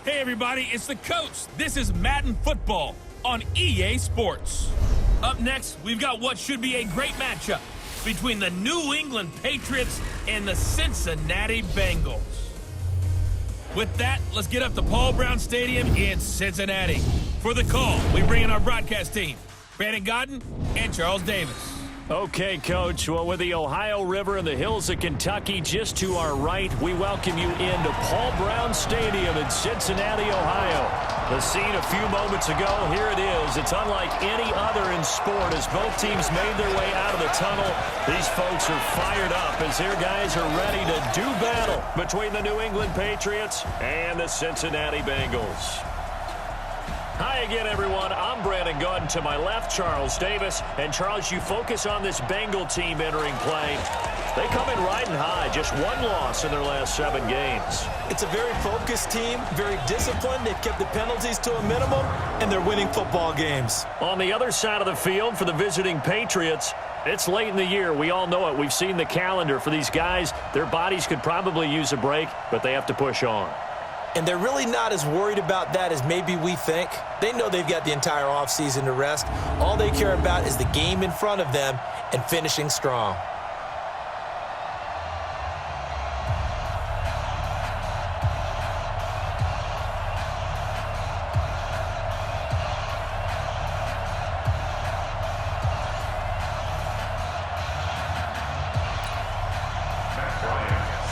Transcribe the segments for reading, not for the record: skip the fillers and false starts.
Hey everybody, it's the coach. This is Madden Football on EA Sports. Up next, we've got what should be a great matchup between the New England Patriots and the Cincinnati Bengals. With that, let's get up to Paul Brown Stadium in Cincinnati. For the call, we bring in our broadcast team, Brandon Godden and Charles Davis. Okay, Coach. Well, with the Ohio River and the hills of Kentucky just to our right, we welcome you into Paul Brown Stadium in Cincinnati, Ohio. The scene a few moments ago, here it is. It's unlike any other in sport as both teams made their way out of the tunnel. These folks are fired up as their guys are ready to do battle between the New England Patriots and the Cincinnati Bengals. Hi again, everyone. I'm Brandon Godden. To my left, Charles Davis. And, Charles, you focus on this Bengal team entering play. They come in riding high. Just one loss in their last 7 games. It's a very focused team, very disciplined. They've kept the penalties to a minimum, and they're winning football games. On the other side of the field for the visiting Patriots, it's late in the year. We all know it. We've seen the calendar for these guys. Their bodies could probably use a break, but they have to push on. And they're really not as worried about that as maybe we think. They know they've got the entire offseason to rest. All they care about is the game in front of them and finishing strong.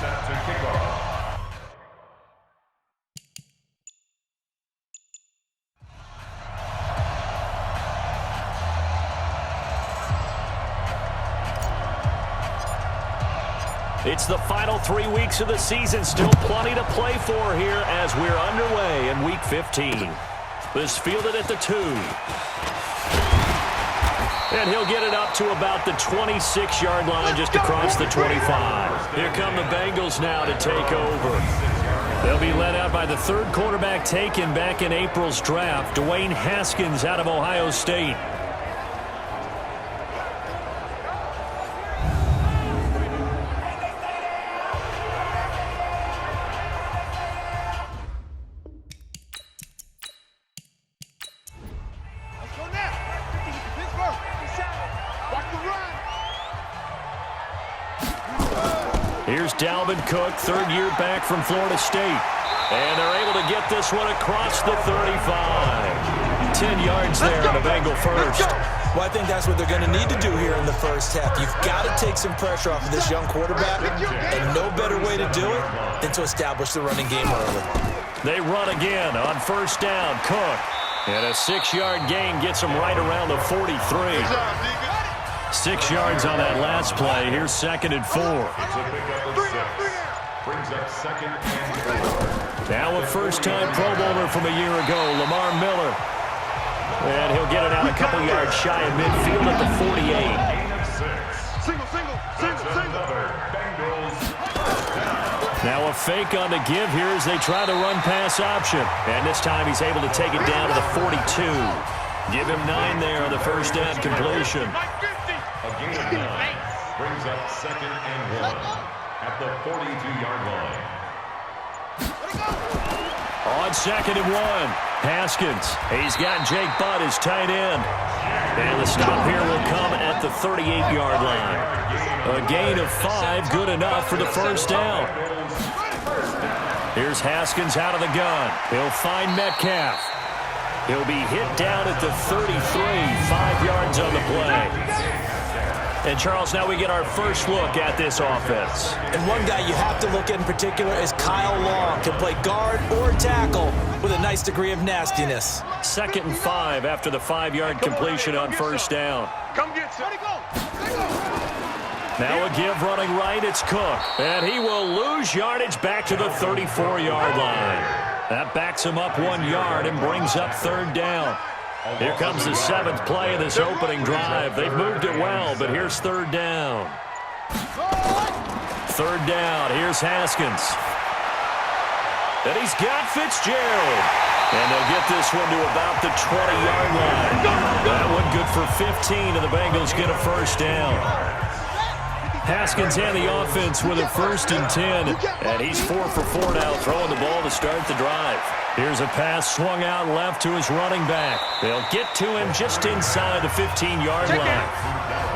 Set to kick off. It's the final 3 weeks of the season. Still plenty to play for here as we're underway in Week 15. This fielded at the 2. And he'll get it up to about the 26-yard line just across the 25. Here come the Bengals now to take over. They'll be led out by the third quarterback taken back in April's draft, Dwayne Haskins out of Ohio State. Here's Dalvin Cook, third year back from Florida State. And they're able to get this one across the 35. 10 yards there on the Bengal first. Well, I think that's what they're going to need to do here in the first half. You've got to take some pressure off of this young quarterback, and no better way to do it than to establish the running game early. They run again on first down. Cook. And a 6-yard gain gets them right around the 43. 6 yards on that last play. Here's 2nd and 4. Brings up 2nd and 4. Now a first-time Pro Bowler from a year ago, Lamar Miller. And he'll get it out a couple yards shy of midfield at the 48. Now a fake on the give here as they try the run-pass option. And this time he's able to take it down to the 42. Give him 9 there on the first down completion. A gain of 9 brings up 2nd and 1 at the 42-yard line. On 2nd and 1, Haskins. He's got Jake Butt as tight end. And the stop here will come at the 38-yard line. A gain of 5, good enough for the first down. Here's Haskins out of the gun. He'll find Metcalf. He'll be hit down at the 33, 5 yards on the play. And, Charles, now we get our first look at this offense. And one guy you have to look at in particular is Kyle Long. Can play guard or tackle with a nice degree of nastiness. 2nd and 5 after the 5-yard completion on first down. Come get some. Now a give running right, it's Cook. And he will lose yardage back to the 34-yard line. That backs him up 1 yard and brings up 3rd down. Here comes the 7th play of this opening drive. They've moved it well, but here's 3rd down. 3rd down, here's Haskins. And he's got Fitzgerald. And they'll get this one to about the 20-yard line. That one good for 15, and the Bengals get a first down. Haskins and the offense with a 1st and 10. And he's 4 for 4 now, throwing the ball to start the drive. Here's a pass swung out left to his running back. They'll get to him just inside the 15-yard line.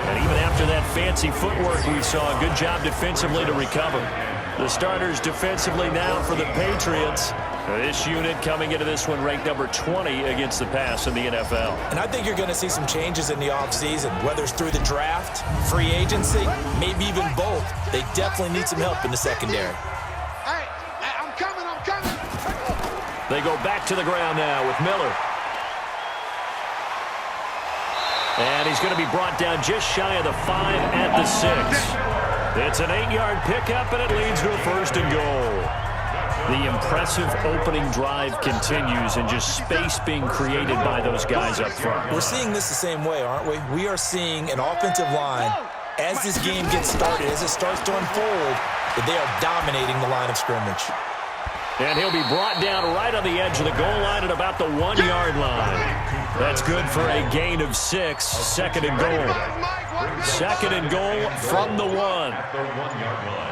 And even after that fancy footwork we saw, a good job defensively to recover. The starters defensively now for the Patriots. This unit coming into this one ranked number 20 against the pass in the NFL. And I think you're going to see some changes in the offseason, whether it's through the draft, free agency, maybe even both. They definitely need some help in the secondary. Hey, I'm coming. They go back to the ground now with Miller. And he's going to be brought down just shy of the 5 at the 6. It's an 8-yard pickup, and it leads to a 1st and goal. The impressive opening drive continues, and just space being created by those guys up front. We're seeing this the same way, aren't we? We are seeing an offensive line, as this game gets started, as it starts to unfold, that they are dominating the line of scrimmage. And he'll be brought down right on the edge of the goal line at about the 1-yard line. That's good for a gain of 6, 2nd and goal. 2nd and goal from the 1. At the 1-yard line.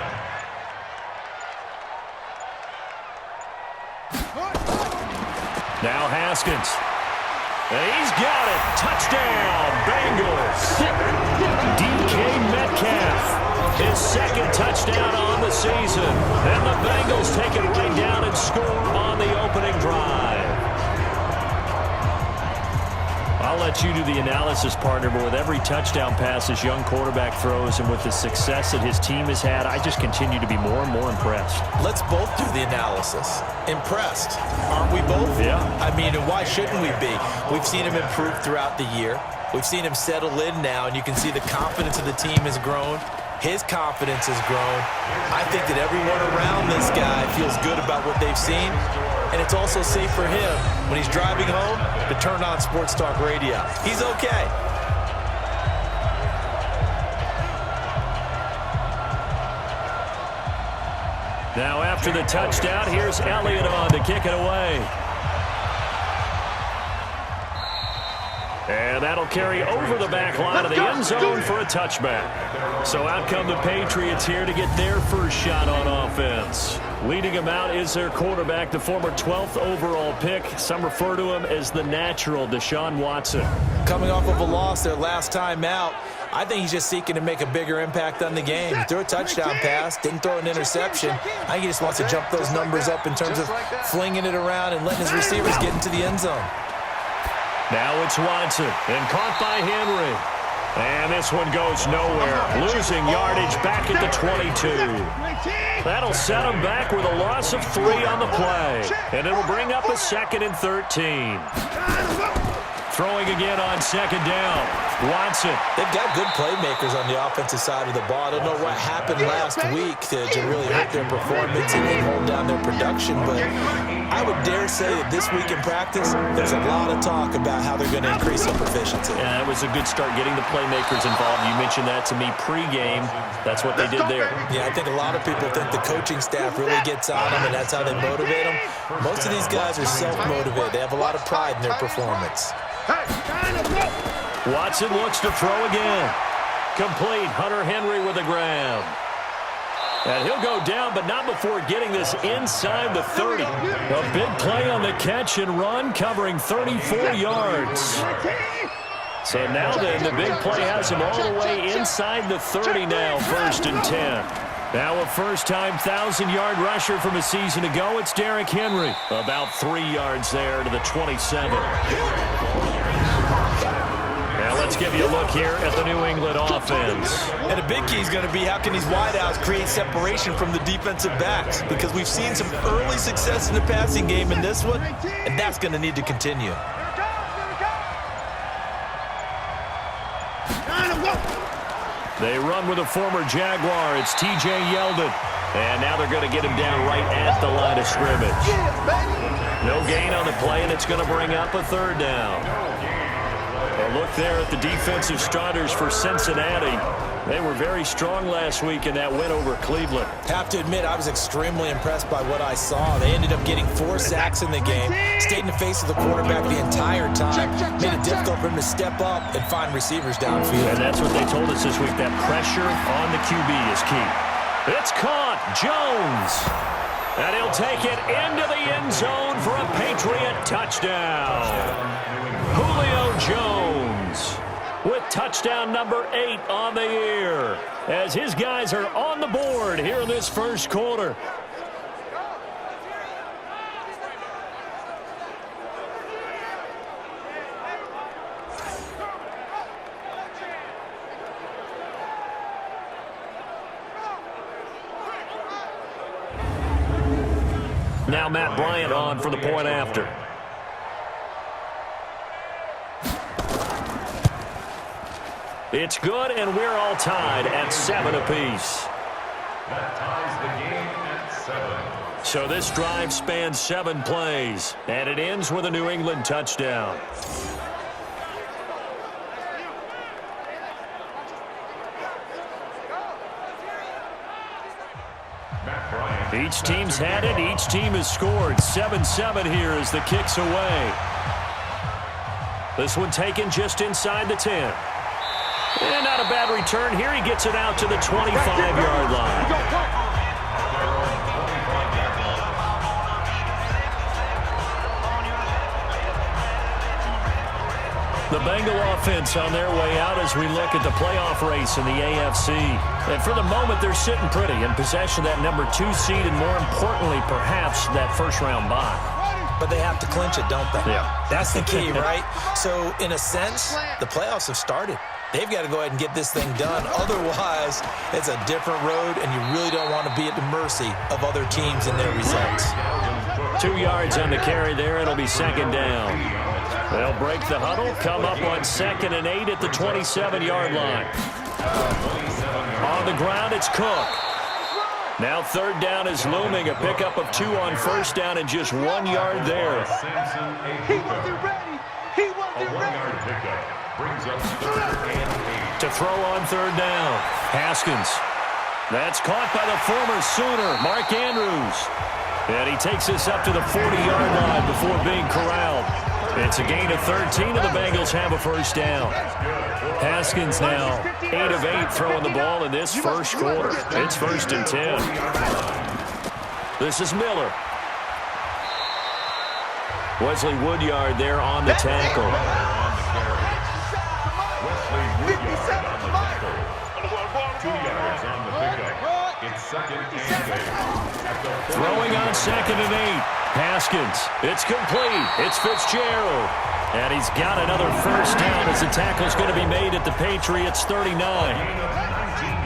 Now Haskins. And he's got it. Touchdown, Bengals. DK Metcalf, his 2nd touchdown on the season. And the Bengals take it right down and score on the opening drive. I'll let you do the analysis, partner, but with every touchdown pass this young quarterback throws and with the success that his team has had, I just continue to be more and more impressed. Let's both do the analysis. Impressed, aren't we both? Yeah. I mean, and why shouldn't we be? We've seen him improve throughout the year. We've seen him settle in now, and you can see the confidence of the team has grown. His confidence has grown. I think that everyone around this guy feels good about what they've seen, and it's also safe for him when he's driving home to turn on Sports Talk Radio. He's okay. Now after the touchdown, here's Elliott on to kick it away. And that'll carry over the back line of the end zone for a touchback. So out come the Patriots here to get their first shot on offense. Leading them out is their quarterback, the former 12th overall pick. Some refer to him as the natural, Deshaun Watson. Coming off of a loss their last time out, I think he's just seeking to make a bigger impact on the game. He threw a touchdown pass, didn't throw an interception. I think he just wants to jump those numbers up in terms of flinging it around and letting his receivers get into the end zone. Now it's Watson, and caught by Henry. And this one goes nowhere, losing yardage back at the 22. That'll set him back with a loss of 3 on the play. And it'll bring up a 2nd and 13. Throwing again on 2nd down. Watson. They've got good playmakers on the offensive side of the ball. I don't know what happened last week to really hurt their performance and hold down their production, but I would dare say that this week in practice, there's a lot of talk about how they're going to increase their proficiency. Yeah, that was a good start getting the playmakers involved. You mentioned that to me pregame. That's what they did there. Yeah, I think a lot of people think the coaching staff really gets on them, and that's how they motivate them. Most of these guys are self-motivated. They have a lot of pride in their performance. Watson looks to throw again. Complete. Hunter Henry with a grab. And he'll go down, but not before getting this inside the 30. A big play on the catch and run, covering 34 yards. So now then, the big play has him all the way inside the 30 now, 1st and 10. Now a first-time 1,000-yard rusher from a season ago, it's Derrick Henry. About 3 yards there to the 27. Now let's give you a look here at the New England offense. And a big key is going to be how can these wideouts create separation from the defensive backs, because we've seen some early success in the passing game in this one, and that's going to need to continue. They run with a former Jaguar. It's T.J. Yeldon. And now they're going to get him down right at the line of scrimmage. No gain on the play, and it's going to bring up a 3rd down. A look there at the defensive starters for Cincinnati. They were very strong last week in that win over Cleveland. Have to admit, I was extremely impressed by what I saw. They ended up getting 4 sacks in the game, stayed in the face of the quarterback the entire time, made it difficult for him to step up and find receivers downfield. And that's what they told us this week, that pressure on the QB is key. It's caught. Jones. And he'll take it into the end zone for a Patriot touchdown. Julio Jones with touchdown number 8 on the year as his guys are on the board here in this first quarter. Now Matt Bryant on for the point after. It's good, and we're all tied at 7 apiece. That ties the game at 7. So this drive spans 7 plays, and it ends with a New England touchdown. Each team's had it. Each team has scored. 7-7 here as the kick's away. This one taken just inside the 10. And not a bad return here. He gets it out to the 25-yard line. The Bengal offense on their way out as we look at the playoff race in the AFC. And for the moment, they're sitting pretty in possession of that number 2 seed and, more importantly, perhaps that first-round bye. But they have to clinch it, don't they? Yeah. That's the key, right? So, in a sense, the playoffs have started. They've got to go ahead and get this thing done. Otherwise, it's a different road, and you really don't want to be at the mercy of other teams and their results. 2 yards on the carry there. It'll be second down. They'll break the huddle, come up on 2nd and 8 at the 27-yard line. On the ground, it's Cook. Now 3rd down is looming. A pickup of 2 on 1st down and just 1 yard there. He wasn't ready. He wasn't ready. A 1-yard pickup brings up 3rd and 8. To throw on 3rd down. Haskins. That's caught by the former Sooner, Mark Andrews. And he takes this up to the 40-yard line before being corralled. It's a gain of 13, and the Bengals have a first down. Haskins now 8 of 8 throwing the ball in this first quarter. It's 1st and 10. This is Miller. Wesley Woodyard there on the tackle. Wesley Woodyard on the tackle. 2 yards on the pickup. It's 2nd and 8. Throwing on 2nd and 8. Haskins. It's complete. It's Fitzgerald. And he's got another first down as the tackle's going to be made at the Patriots 39.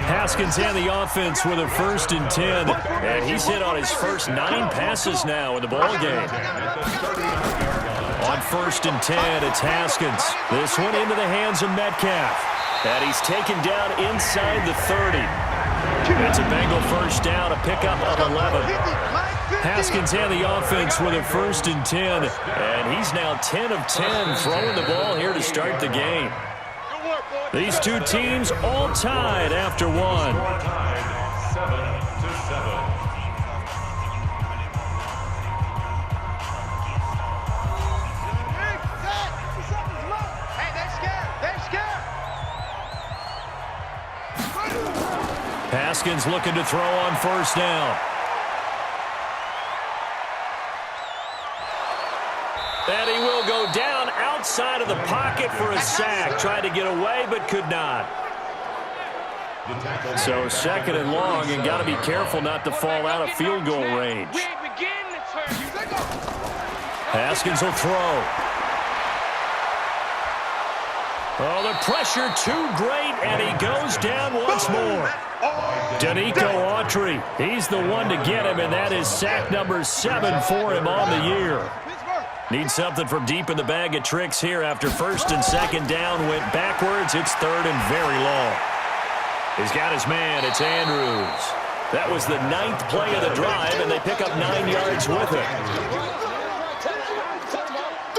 Haskins and the offense with a 1st and 10. And he's hit on his first 9 passes now in the ball game. On 1st and 10, it's Haskins. This one into the hands of Metcalf. And he's taken down inside the 30. It's a Bengal first down, a pickup of 11. Haskins and the offense with a 1st and 10. And he's now 10 of 10 throwing the ball here to start the game. These 2 teams all tied after 1. 7-7. Haskins looking to throw on 1st down. And he will go down outside of the pocket for a sack. Tried to get away, but could not. So 2nd and long, and got to be careful not to fall out of field goal range. Haskins will throw. Oh, the pressure too great, and he goes down once more. Danico Autry, he's the one to get him, and that is sack number 7 for him on the year. Needs something from deep in the bag of tricks here after 1st and 2nd down. Went backwards. It's 3rd and very long. He's got his man. It's Andrews. That was the 9th play of the drive, and they pick up 9 yards with it.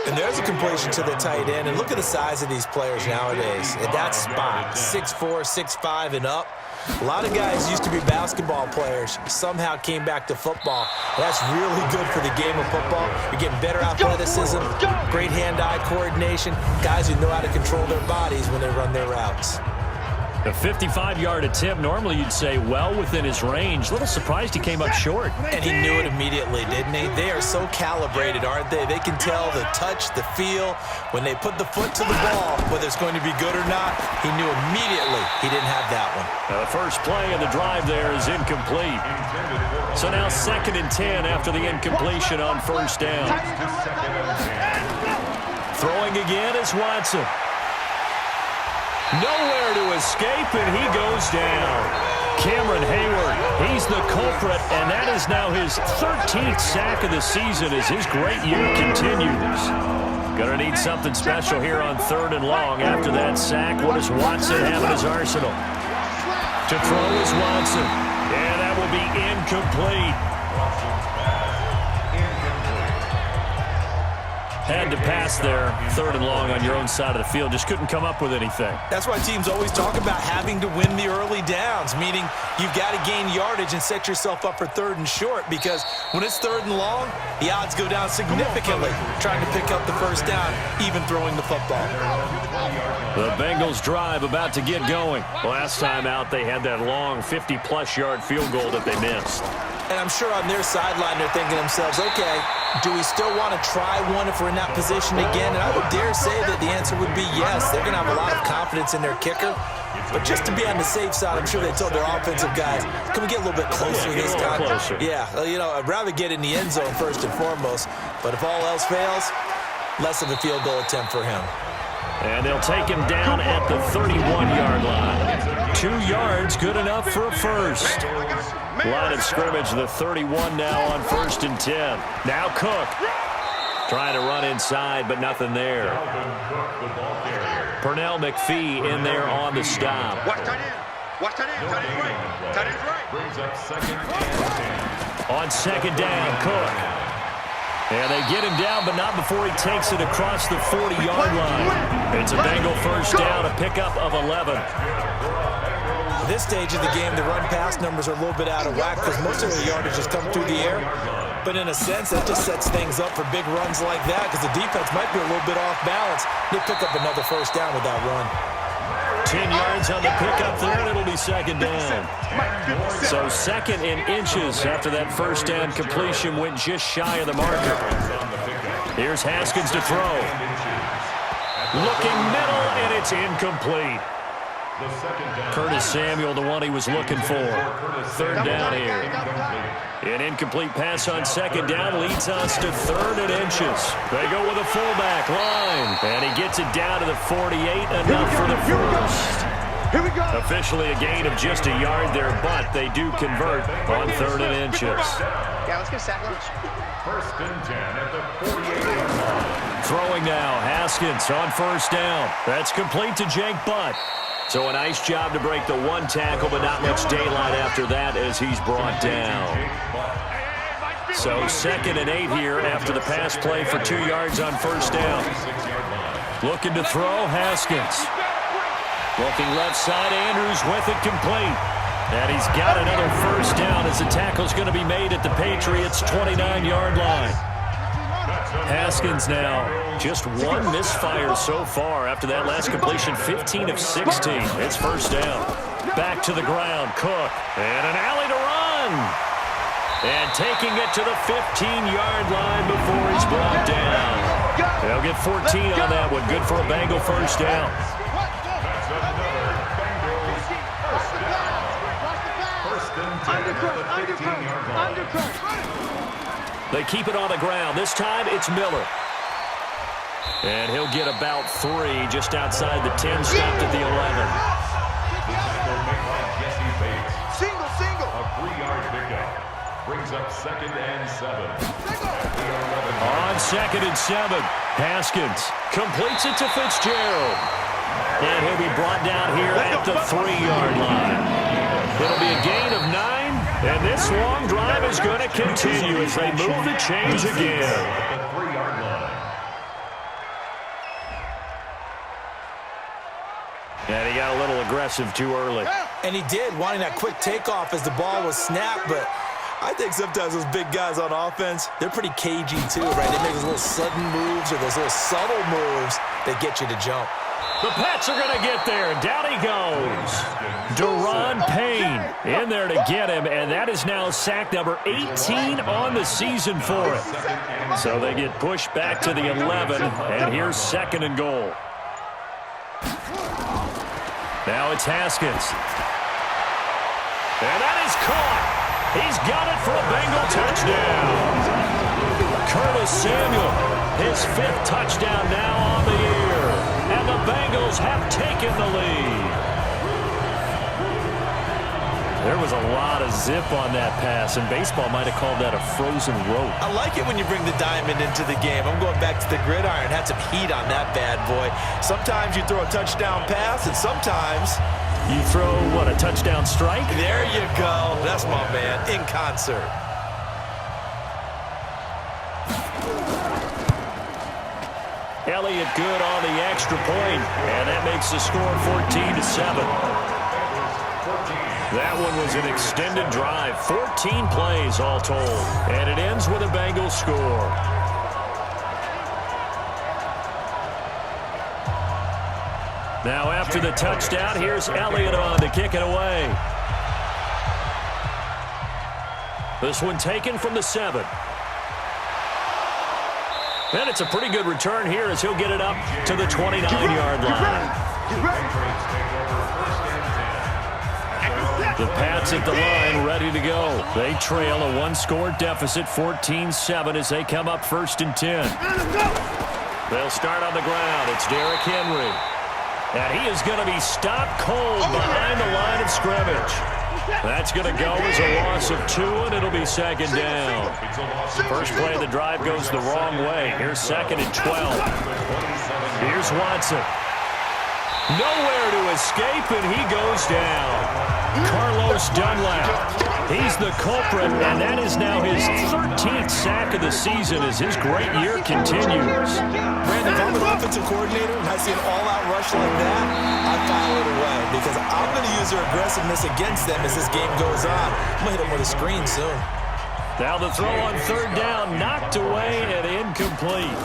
And there's a completion to the tight end. And look at the size of these players nowadays. At that spot, 6'4", 6'5", and up. A lot of guys used to be basketball players, somehow came back to football. That's really good for the game of football. You're getting better athleticism, great hand-eye coordination, guys who know how to control their bodies when they run their routes. A 55-yard attempt, normally you'd say well within his range. A little surprised he came up short. And he knew it immediately, didn't he? They are so calibrated, aren't they? They can tell the touch, the feel. When they put the foot to the ball, whether it's going to be good or not, he knew immediately he didn't have that one. The first play of the drive there is incomplete. So now 2nd and 10 after the incompletion on first down. Throwing again is Watson. Nowhere to escape, and he goes down. Cameron Hayward, he's the culprit, and that is now his 13th sack of the season as his great year continues. Gonna need something special here on 3rd and long after that sack. What does Watson have in his arsenal? To throw is Watson, and that will be incomplete. Had to pass there, 3rd and long on your own side of the field. Just couldn't come up with anything. That's why teams always talk about having to win the early downs, meaning you've got to gain yardage and set yourself up for 3rd and short, because when it's 3rd and long, the odds go down significantly trying to pick up the first down, even throwing the football. The Bengals drive about to get going. Last time out, they had that long 50-plus yard field goal that they missed. And I'm sure on their sideline they're thinking to themselves, okay, do we still want to try one if we're in that position again? And I would dare say that the answer would be yes. They're going to have a lot of confidence in their kicker. But just to be on the safe side, I'm sure they told their offensive guys, can we get a little bit closer this time? Closer. Yeah, you know, I'd rather get in the end zone first and foremost. But if all else fails, less of a field goal attempt for him. And they'll take him down at the 31-yard line. 2 yards, good enough for a first. Line of scrimmage, the 31 now on 1st and 10. Now Cook trying to run inside, but nothing there. Pernell McPhee in there on the stop. Watch tight end. Watch tight end. Tight end right. Tight end right. Brings up 2nd and 10. On 2nd down, Cook. And they get him down, but not before he takes it across the 40-yard line. It's a Bengal first down, a pickup of 11. At this stage of the game, the run-pass numbers are a little bit out of whack because most of the yardage has come through the air. But in a sense, that just sets things up for big runs like that because the defense might be a little bit off balance. They pick up another first down with that run. 10 yards on the pickup there, and it'll be 2nd down. So 2nd and inches after that first down completion went just shy of the marker. Here's Haskins to throw. Looking middle, and it's incomplete. Curtis Samuel, the one he was looking for. 3rd down here. An incomplete pass on 2nd down leads us to 3rd and inches. They go with a fullback line. And he gets it down to the 48, enough for the first. Here we go. Officially a gain of just a yard there, but they do convert on 3rd and inches. Yeah, let's get a sack lunch. 1st and 10 at the 48-yard line. Throwing now, Haskins on 1st down. That's complete to Jake Butt. So a nice job to break the 1 tackle, but not much daylight after that as he's brought down. So 2nd and 8 here after the pass play for 2 yards on 1st down. Looking to throw, Haskins. Looking left side, Andrews with it complete. And he's got another first down as the tackle's going to be made at the Patriots' 29-yard line. Haskins now just 1 misfire so far after that last completion, 15 of 16. It's first down. Back to the ground, Cook. And an alley to run. And taking it to the 15-yard line before he's brought down. They'll get 14 on that one. Good for a Bengal first down. They keep it on the ground. This time it's Miller. And he'll get about 3 just outside the 10, stopped at the 11. Single, single. A 3-yard pickup. Brings up 2nd and 7. On 2nd and 7, Haskins completes it to Fitzgerald. And he'll be brought down here at the 3-yard line. It'll be a gain of 9. And this long drive is going to continue as they move the chains again. And he got a little aggressive too early. And he did, wanting that quick takeoff as the ball was snapped, but I think sometimes those big guys on offense, they're pretty cagey too, right? They make those little sudden moves or those little subtle moves that get you to jump. The Pats are going to get there. Down he goes. Deron Payne in there to get him, and that is now sack number 18 on the season for it. So they get pushed back to the 11, and here's 2nd and goal. Now it's Haskins. And that is caught. He's got it for a Bengal touchdown. Curtis Samuel, his 5th touchdown now on the year. And the Bengals have taken the lead. There was a lot of zip on that pass, and baseball might have called that a frozen rope. I like it when you bring the diamond into the game. I'm going back to the gridiron. Had some heat on that bad boy. Sometimes you throw a touchdown pass, and sometimes you throw, what, a touchdown strike? There you go. That's my man, in concert. Elliott good on the extra point, and that makes the score 14-7. That one was an extended drive, 14 plays all told, and it ends with a Bengals score. Now after the touchdown, here's Elliott on to kick it away. This one taken from the 7. And it's a pretty good return here as he'll get it up to the 29-yard line. The Pats at the line ready to go. They trail a 1-score deficit, 14-7, as they come up 1st and 10. They'll start on the ground. It's Derrick Henry. And he is going to be stopped cold behind the line of scrimmage. That's going to go as a loss of 2, and it'll be 2nd down. First play of the drive goes the wrong way. Here's 2nd and 12. Here's Watson. Nowhere to escape, and he goes down. Carlos Dunlap. He's the culprit, and that is now his 13th sack of the season as his great year continues. Brandon, if I'm an offensive coordinator and I see an all-out rush like that, I file it away because I'm going to use their aggressiveness against them as this game goes on. I'm going to hit them with a screen soon. Now the throw on 3rd down, knocked away and incomplete.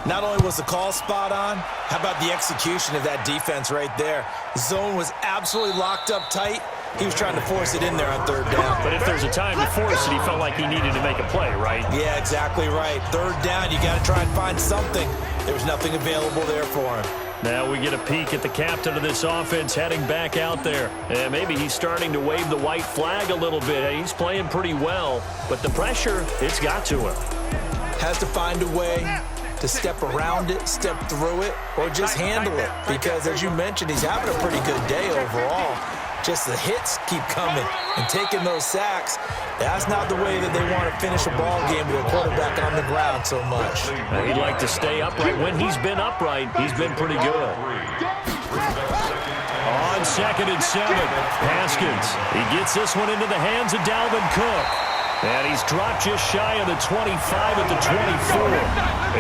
Not only was the call spot on, how about the execution of that defense right there? Zone was absolutely locked up tight. He was trying to force it in there on 3rd down. But if there's a time to force it, he felt like he needed to make a play, right? Yeah, exactly right. 3rd down, you got to try and find something. There was nothing available there for him. Now we get a peek at the captain of this offense heading back out there. And maybe he's starting to wave the white flag a little bit. He's playing pretty well, but the pressure, it's got to him. Has to find a way to step around it, step through it, or just handle it. Because as you mentioned, he's having a pretty good day overall. Just the hits keep coming and taking those sacks. That's not the way that they want to finish a ball game with a quarterback on the ground so much. He'd like to stay upright. When he's been upright, he's been pretty good. On 2nd and 7, Haskins. He gets this one into the hands of Dalvin Cook. And he's dropped just shy of the 25 at the 24.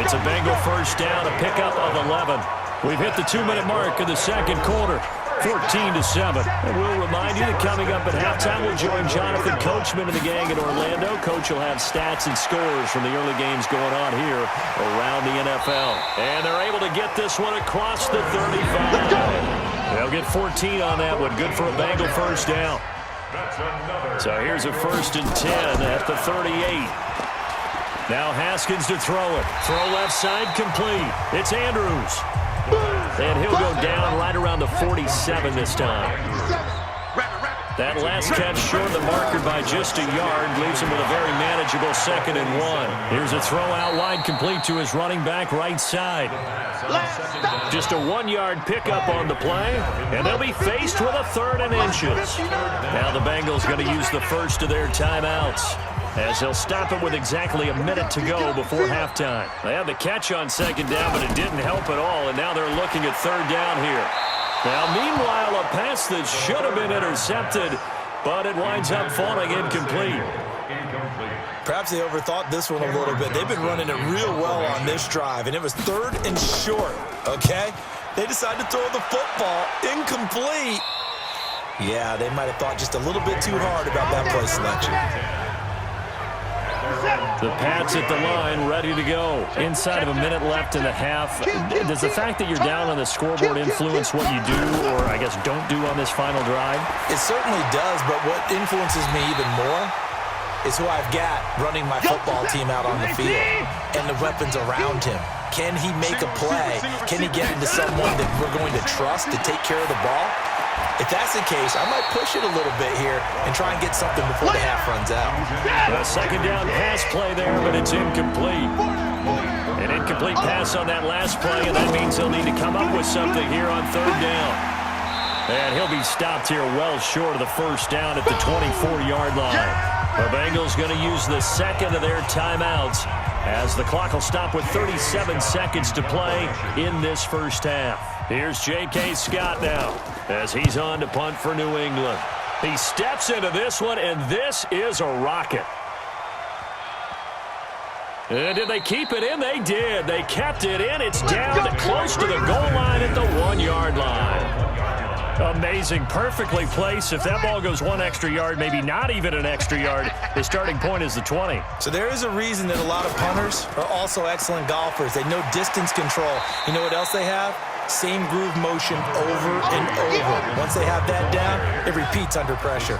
It's a Bengal 1st down, a pickup of 11. We've hit the 2-minute mark of the 2nd quarter. 14-7. And we'll remind you that coming up at halftime, we'll join Jonathan Coachman and the gang in Orlando. Coach will have stats and scores from the early games going on here around the NFL. And they're able to get this one across the 35. They'll get 14 on that one. Good for a Bengal 1st down. So here's a 1st and 10 at the 38. Now Haskins to throw it. Throw left side complete. It's Andrews. And he'll go down right around the 47 this time. That last catch short of the marker by just a yard leaves him with a very manageable 2nd and 1. Here's a throw out wide complete to his running back right side. Just a 1-yard pickup on the play, and they'll be faced with a 3rd and inches. Now the Bengals going to use the first of their timeouts, as they'll stop it with exactly a minute to go before halftime. They had the catch on 2nd down, but it didn't help at all, and now they're looking at 3rd down here. Now, meanwhile, a pass that should have been intercepted, but it winds up falling incomplete. Perhaps they overthought this one a little bit. They've been running it real well on this drive, and it was 3rd and short, okay? They decided to throw the football incomplete. Yeah, they might have thought just a little bit too hard about that play selection. The Pats at the line, ready to go. Inside of a minute left in the half. Does the fact that you're down on the scoreboard influence what you do, or I guess don't do on this final drive? It certainly does, but what influences me even more is who I've got running my football team out on the field and the weapons around him. Can he make a play? Can he get into someone that we're going to trust to take care of the ball? If that's the case, I might push it a little bit here and try and get something before the half runs out. A second down pass play there, but it's incomplete. An incomplete pass on that last play, and that means he'll need to come up with something here on third down. And he'll be stopped here well short of the first down at the 24-yard line. The Bengals going to use the second of their timeouts as the clock will stop with 37 seconds to play in this first half. Here's J.K. Scott now as he's on to punt for New England. He steps into this one, and this is a rocket. And did they keep it in? They did. They kept it in. It's down close to the goal line at the 1-yard line. Amazing. Perfectly placed. If that ball goes one extra yard, maybe not even an extra yard, the starting point is the 20. So there is a reason that a lot of punters are also excellent golfers. They know distance control. You know what else they have? Same groove motion over and over. Once they have that down, it repeats under pressure.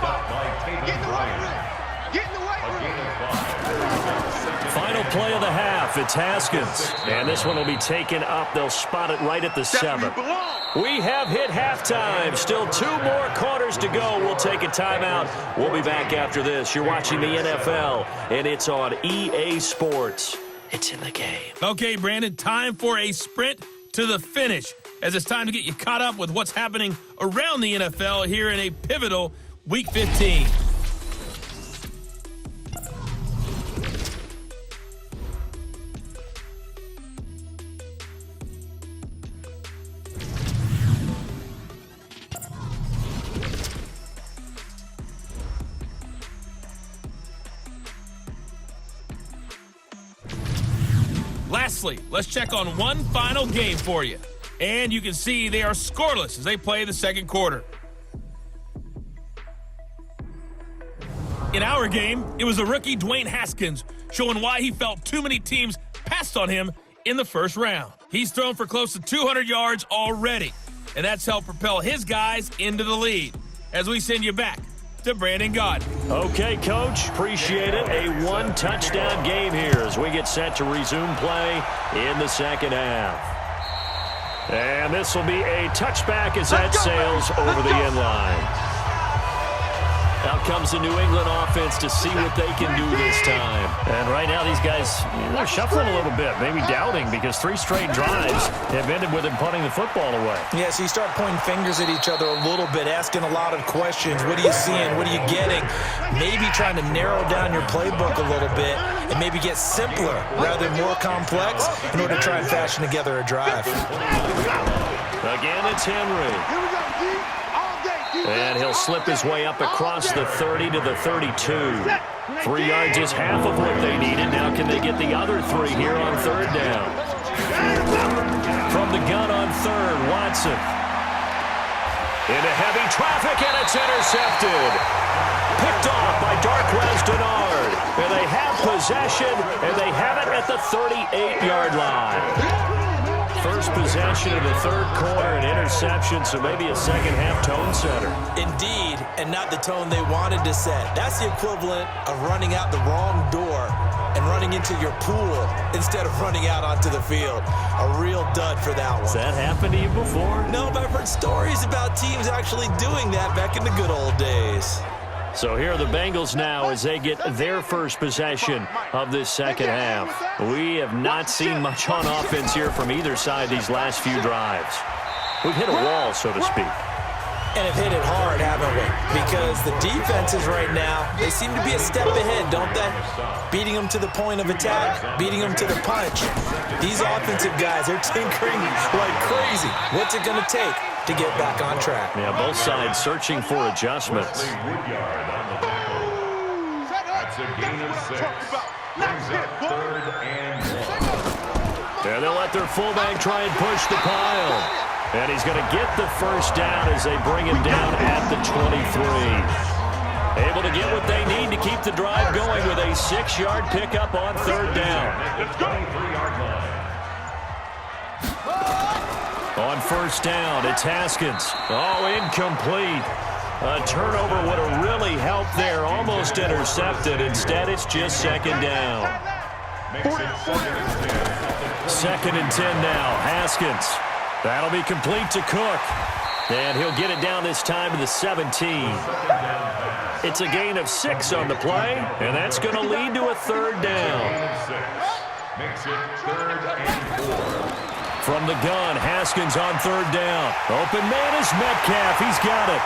Final play of the half. It's Haskins. And this one will be taken up. They'll spot it right at the 7. We have hit halftime. Still 2 more quarters to go. We'll take a timeout. We'll be back after this. You're watching the NFL, and it's on EA Sports. It's in the game. Okay, Brandon, time for a sprint to the finish, as it's time to get you caught up with what's happening around the NFL here in a pivotal Week 15. Lastly, let's check on one final game for you. And you can see they are scoreless as they play the second quarter. In our game, it was the rookie Dwayne Haskins showing why he felt too many teams passed on him in the first round. He's thrown for close to 200 yards already, and that's helped propel his guys into the lead. As we send you back to Brandon Gaudin. Okay, Coach. Appreciate it. A 1-touchdown game here as we get set to resume play in the second half. And this will be a touchback as that sails over the end line. Out comes the New England offense to see what they can do this time. And right now these guys, they're shuffling a little bit, maybe doubting, because 3 straight drives have ended with them punting the football away. Yeah, so you start pointing fingers at each other a little bit, asking a lot of questions. What are you seeing? What are you getting? Maybe trying to narrow down your playbook a little bit and maybe get simpler rather than more complex in order to try and fashion together a drive. Again, it's Henry. And he'll slip his way up across the 30 to the 32. 3 yards is half of what they needed. Now can they get the other 3 here on third down? From the gun on third, Watson. Into heavy traffic, and it's intercepted. Picked off by Darquez Denard. And they have possession, and they have it at the 38-yard line. First possession of the third quarter, an interception, so maybe a second-half tone setter. Indeed, and not the tone they wanted to set. That's the equivalent of running out the wrong door and running into your pool instead of running out onto the field. A real dud for that one. Has that happened to you before? No, but I've heard stories about teams actually doing that back in the good old days. So here are the Bengals now as they get their first possession of this second half. We have not seen much on offense here from either side these last few drives. We've hit a wall, so to speak. And have hit it hard, haven't we? Because the defenses right now, they seem to be a step ahead, don't they? Beating them to the point of attack, beating them to the punch. These offensive guys, they're tinkering like crazy. What's it going to take to get back on track? Yeah, both sides searching for adjustments. That's a gain of 6. Brings up 3rd and 1. Yeah, they'll let their fullback try and push the pile. And he's going to get the first down as they bring him down at the 23. Able to get what they need to keep the drive going with a 6-yard pickup on third down. On first down, it's Haskins. Oh, incomplete. A turnover would have really helped there. Almost intercepted. Instead, it's just second down. Second and 10 now. Haskins. That'll be complete to Cook. And he'll get it down this time to the 17. It's a gain of 6 on the play, and that's going to lead to a third down. Makes it 3rd and 4. From the gun, Haskins on third down. Open man is Metcalf. He's got it.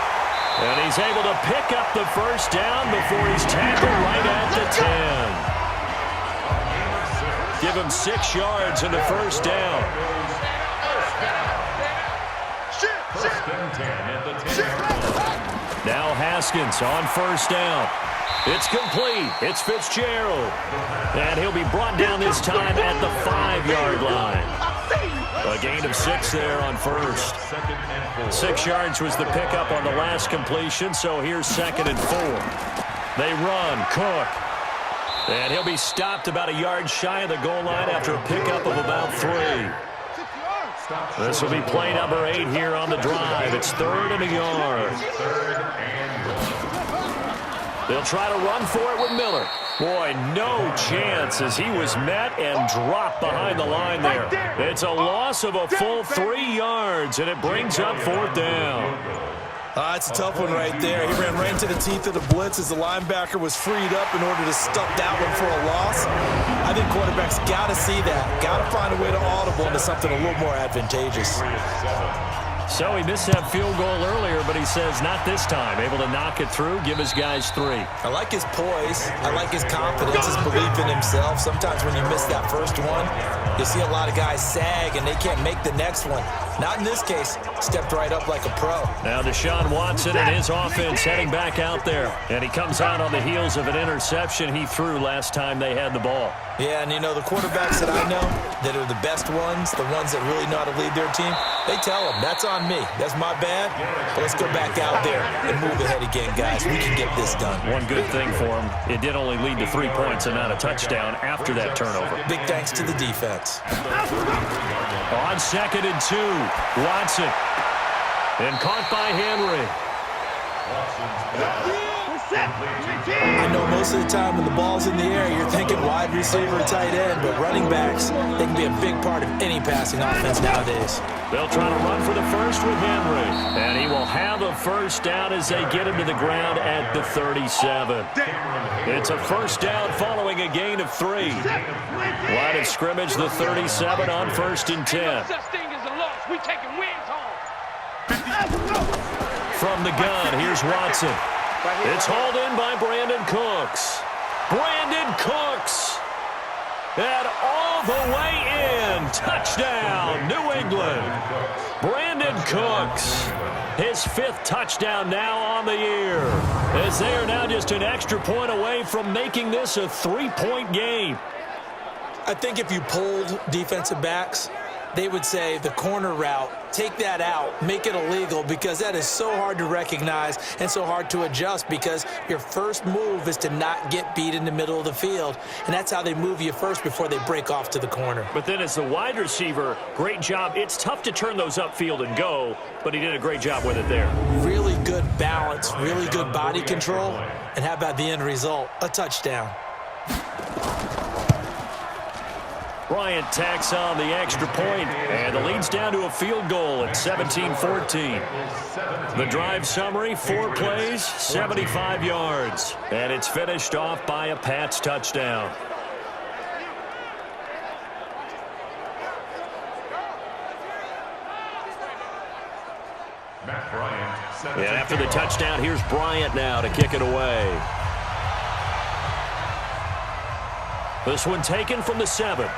And he's able to pick up the first down before he's tackled right at the 10. Give him 6 yards and the first down. First and 10 at the 10-yard line. Now Haskins on first down. It's complete. It's Fitzgerald. And he'll be brought down this time at the 5-yard line. A gain of 6 there on first. 6 yards was the pickup on the last completion, so here's 2nd and 4. They run. Cook. And he'll be stopped about a yard shy of the goal line after a pickup of about 3. This will be play number 8 here on the drive. It's 3rd and a yard. They'll try to run for it with Miller. Boy, no chance as he was met and dropped behind the line there. It's a loss of a full 3 yards, and it brings up 4th down. It's a tough one right there. He ran right into the teeth of the blitz as the linebacker was freed up in order to stuff that one for a loss. I think quarterbacks got to see that. Got to find a way to audible into something a little more advantageous. So he missed that field goal earlier, but he says not this time. Able to knock it through, give his guys 3. I like his poise. I like his confidence, his belief in himself. Sometimes when you miss that first one, you see a lot of guys sag and they can't make the next one. Not in this case. Stepped right up like a pro. Now Deshaun Watson and his offense heading back out there. And he comes out on the heels of an interception he threw last time they had the ball. Yeah, and you know, the quarterbacks that I know that are the best ones, the ones that really know how to lead their team, they tell them, that's on me. That's my bad. But let's go back out there and move ahead again, guys. We can get this done. One good thing for him, it did only lead to 3 points and not a touchdown after that turnover. Big thanks to the defense. On 2nd and 2, Watson. And caught by Henry. I know most of the time when the ball's in the air, you're thinking wide receiver, tight end, but running backs, they can be a big part of any passing offense nowadays. They'll try to run for the first with Henry. And he will have a first down as they get him to the ground at the 37. It's a first down following a gain of 3. Line of scrimmage, the 37 on 1st and 10. We taking wins home. From the gun, here's Watson. It's hauled in by Brandon Cooks. Brandon Cooks. And all the way in. Touchdown, New England. Brandon Cooks. His 5th touchdown now on the year. As they are now just an extra point away from making this a 3-point game. I think if you polled defensive backs, they would say the corner route, take that out, make it illegal, because that is so hard to recognize and so hard to adjust, because your first move is to not get beat in the middle of the field, and that's how they move you first before they break off to the corner. But then as the wide receiver, great job. It's tough to turn those upfield and go, but he did a great job with it there. Really good balance, really good body control, and how about the end result? A touchdown. Bryant tacks on the extra point, and the lead's down to a field goal at 17-14. The drive summary, 4 plays, 75 yards, and it's finished off by a Pats touchdown. Matt Bryant. And after the touchdown, here's Bryant now to kick it away. This one taken from the 7.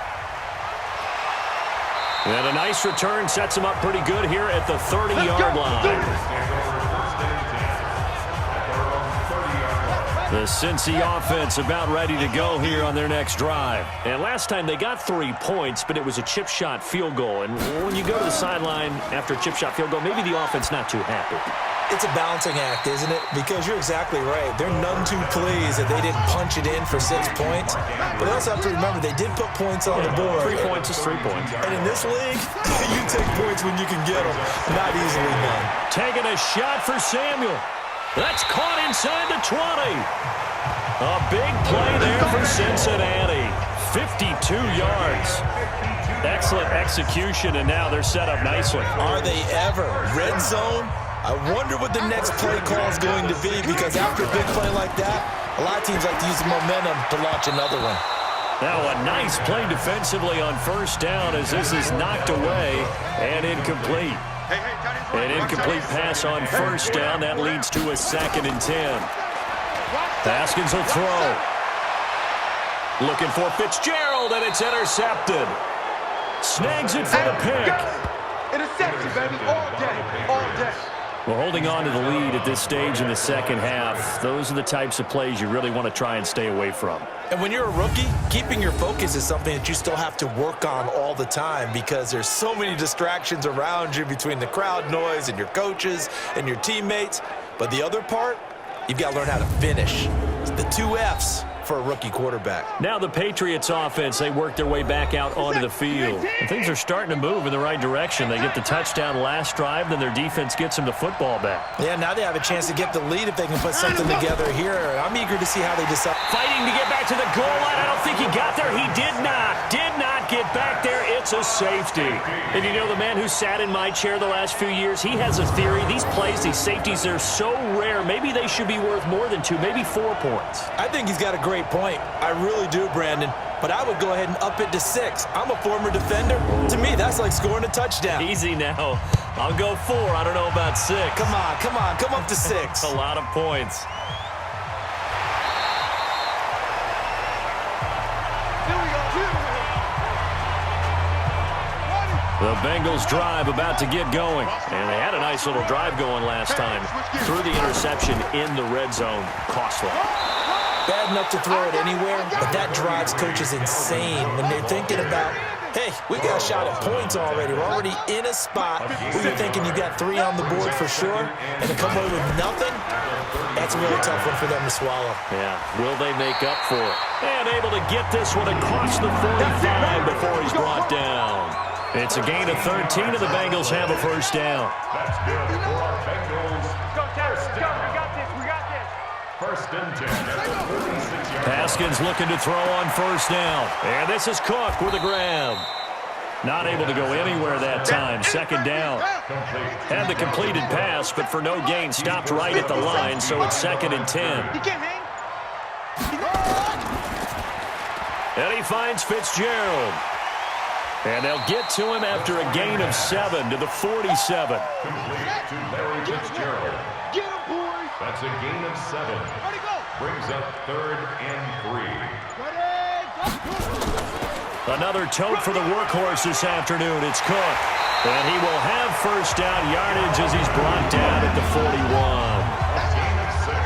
And a nice return sets him up pretty good here at the 30-yard line. The Cincy offense about ready to go here on their next drive. And last time they got 3 points, but it was a chip shot field goal. And when you go to the sideline after a chip shot field goal, maybe the offense not too happy. It's a balancing act, isn't it? Because you're exactly right. They're none too pleased that they didn't punch it in for 6 points. But they also have to remember they did put points on the board. 3 points is 3 points. And in this league, you take points when you can get them. Not easily done. Taking a shot for Samuel. That's caught inside the 20. A big play there for Cincinnati. 52 yards. Excellent execution, and now they're set up nicely. Are they ever? Red zone? I wonder what the next play call is going to be, because after a big play like that, a lot of teams like to use the momentum to launch another one. Now a nice play defensively on first down as this is knocked away and incomplete. An incomplete pass on first down. That leads to a 2nd and 10. Haskins will throw. Looking for Fitzgerald, and it's intercepted. Snags it for the pick. Interception, baby, all day, all day. Well, holding on to the lead at this stage in the second half, those are the types of plays you really want to try and stay away from. And when you're a rookie, keeping your focus is something that you still have to work on all the time, because there's so many distractions around you between the crowd noise and your coaches and your teammates. But the other part, you've got to learn how to finish. It's the 2 F's for a rookie quarterback. Now the Patriots offense, they work their way back out onto the field. And things are starting to move in the right direction. They get the touchdown last drive, then their defense gets them the football back. Yeah, now they have a chance to get the lead if they can put something together here. I'm eager to see how they decide. Fighting to get back to the goal line. I don't think he got there. He did not get back there. It's a safety. And you know, the man who sat in my chair the last few years, he has a theory. These plays, these safeties, they're so rare. Maybe they should be worth more than 2, maybe 4 points. I think he's got a great point. I really do, Brandon. But I would go ahead and up it to 6. I'm a former defender. To me, that's like scoring a touchdown. Easy now. I'll go 4. I don't know about 6. Come on. Come up to 6. A lot of points. The Bengals drive about to get going. And they had a nice little drive going last time. Threw the interception in the red zone. Costly. Bad enough to throw it anywhere, but that drives coaches insane when they're thinking about, hey, we got a shot at points already. We're already in a spot where you're thinking you got 3 on the board for sure, and to come away with nothing, that's a really tough one for them to swallow. Yeah, will they make up for it? And able to get this one across the 45 before he's brought down. It's a gain of 13, and the Bengals have a first down. That's good for our Bengals. First down. We got this. First and 10 at the 46-yard line. Haskins looking to throw on first down. And this is Cook with a grab. Not able to go anywhere that time. Second down. Had the completed pass, but for no gain, stopped right at the line, so it's 2nd and 10. And he finds Fitzgerald. And they'll get to him after a gain of 7 to the 47. Complete to Larry Fitzgerald. Get him, boys. That's a gain of 7. Ready, go. Brings up 3rd and 3. Ready, go. Another tote for the workhorse this afternoon. It's Cook. And he will have first down yardage as he's brought down at the 41. Gain of 6.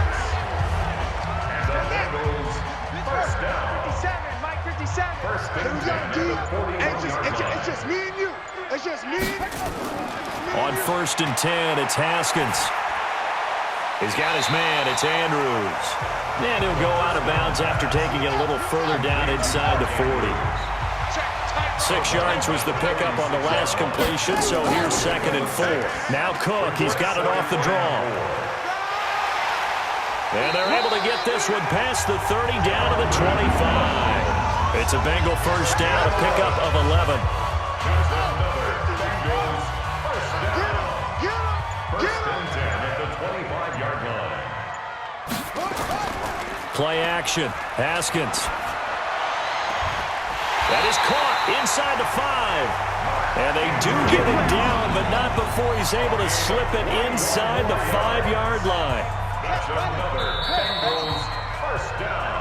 And the Bengals first down. 57, Mike, 57. First and 10 at the 41-yard line. It's just me and you. It's just me. On first and 10, it's Haskins. He's got his man. It's Andrews. And he'll go out of bounds after taking it a little further down inside the 40. 6 yards was the pickup on the last completion, so here's 2nd and 4. Now Cook, he's got it off the draw. And they're able to get this one past the 30 down to the 25. It's a Bengal first down, a pickup of 11. That's another Bengals first down. First and 10 at the 25-yard line. Play action. Haskins. That is caught inside the 5. And they do get him down, but not before he's able to slip it inside the 5-yard line. That's another Bengals first down.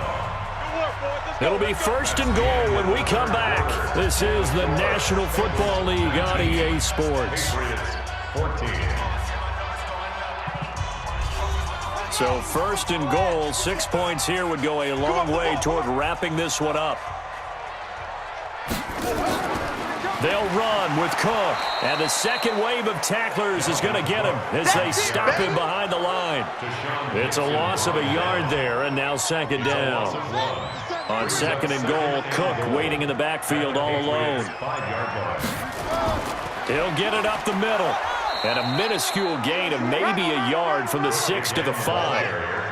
It'll be first and goal when we come back. This is the National Football League on EA Sports. Patriots 14. So first and goal, 6 points here would go a long way toward wrapping this one up. They'll run with Cook, and the second wave of tacklers is going to get him as they stop him behind the line. It's a loss of a yard there, and now second down. On second and goal, Cook waiting in the backfield all alone. He'll get it up the middle, and a minuscule gain of maybe a yard from the 6 to the 5.